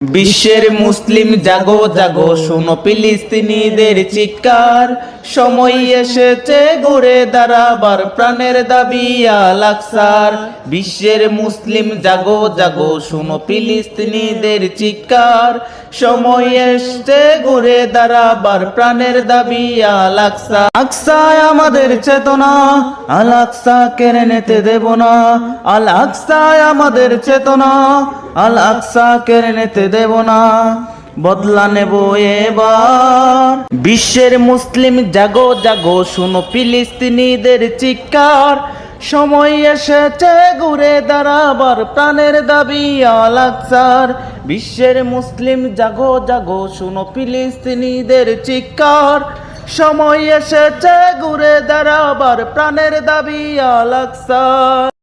বিশ্বের মুসলিম জাগো জাগো, শোনো ফিলিস্তিনিদের চিৎকার। সময় এসেছে ঘুরে দাঁড়াবার, প্রাণের দাবি আল আকসার। বিশ্বের মুসলিম জাগো জাগো, শোনো ফিলিস্তিনিদের চিৎকার। সময় এসেছে ঘুরে দাঁড়াবার, প্রাণের দাবি আল আকসা। আকসায় আমাদের চেতনা, আল আকসা কেড়ে নিতে দেব না। আল আকসায় আমাদের চেতনা, আল আকসা কেড়ে নিতে দেব না। বদলা নেব এবার। বিশ্বের মুসলিম জাগো জাগো, শোনো ফিলিস্তিনিদের চিৎকার। সময় এসেছে ঘুরে দাঁড়াবার, প্রাণের দাবি আল আকসার। বিশ্বের মুসলিম জাগো জাগো, শোনো ফিলিস্তিনিদের চিৎকার। সময় এসেছে ঘুরে দাঁড়াবার, প্রাণের দাবি আল আকসার।